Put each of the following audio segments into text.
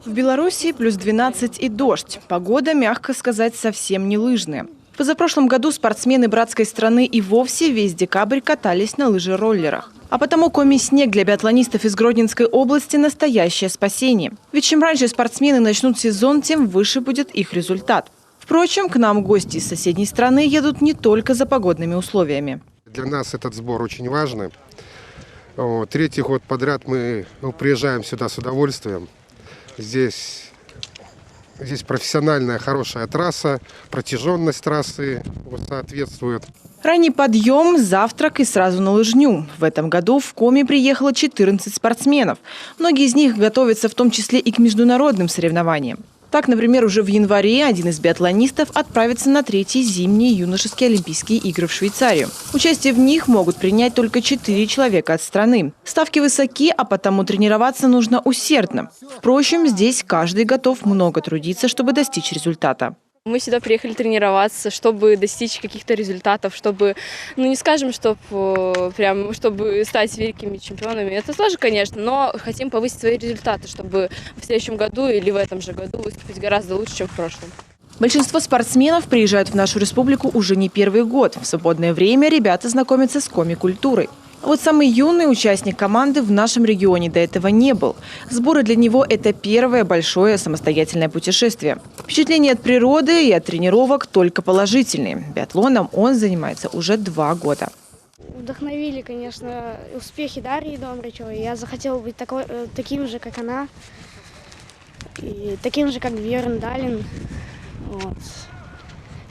В Беларуси плюс 12 и дождь. Погода, мягко сказать, совсем не лыжная. В позапрошлом году спортсмены братской страны и вовсе весь декабрь катались на лыжероллерах. А потому коми-снег для биатлонистов из Гродненской области – настоящее спасение. Ведь чем раньше спортсмены начнут сезон, тем выше будет их результат. Впрочем, к нам гости из соседней страны едут не только за погодными условиями. Для нас этот сбор очень важный. Третий год подряд мы приезжаем сюда с удовольствием. Здесь профессиональная хорошая трасса, протяженность трассы соответствует. Ранний подъем, завтрак и сразу на лыжню. В этом году в Коми приехало 14 спортсменов. Многие из них готовятся в том числе и к международным соревнованиям. Так, например, уже в январе один из биатлонистов отправится на 3-й зимние юношеские Олимпийские игры в Швейцарию. Участие в них могут принять только 4 человека от страны. Ставки высоки, а потому тренироваться нужно усердно. Впрочем, здесь каждый готов много трудиться, чтобы достичь результата. Мы сюда приехали тренироваться, чтобы достичь каких-то результатов, чтобы, не скажем, чтобы стать великими чемпионами. Это тоже, конечно, но хотим повысить свои результаты, чтобы в следующем году или в этом же году выступить гораздо лучше, чем в прошлом. Большинство спортсменов приезжают в нашу республику уже не первый год. В свободное время ребята знакомятся с коми-культурой. А вот самый юный участник команды в нашем регионе до этого не был. Сборы для него – это первое большое самостоятельное путешествие. Впечатления от природы и от тренировок только положительные. Биатлоном он занимается уже 2 года. Вдохновили, конечно, успехи Дарьи Домрачевой. Я захотела быть таким же, как она, и таким же, как Бьерн Далин. Вот.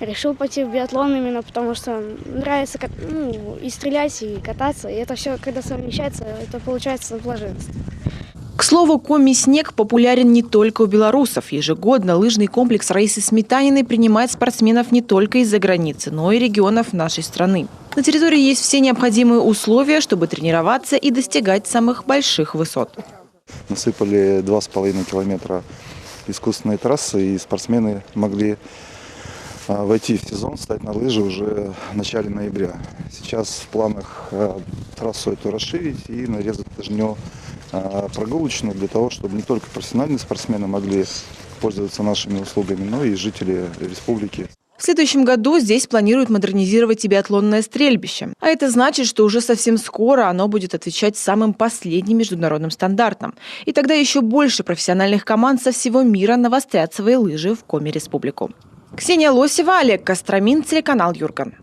Решил пойти в биатлон именно потому, что нравится и стрелять, и кататься. И это все, когда совмещается, это получается блаженство. К слову, коми-снег популярен не только у белорусов. Ежегодно лыжный комплекс Раисы Сметаниной принимает спортсменов не только из-за границы, но и регионов нашей страны. На территории есть все необходимые условия, чтобы тренироваться и достигать самых больших высот. Насыпали 2,5 километра искусственной трассы, и спортсмены могли войти в сезон, встать на лыжи уже в начале ноября. Сейчас в планах трассу эту расширить и нарезать лыжню прогулочную для того, чтобы не только профессиональные спортсмены могли пользоваться нашими услугами, но и жители республики. В следующем году здесь планируют модернизировать и биатлонное стрельбище. А это значит, что уже совсем скоро оно будет отвечать самым последним международным стандартам. И тогда еще больше профессиональных команд со всего мира навострят свои лыжи в Коми-республику. Ксения Лосева, Олег Костромин, телеканал Юрган.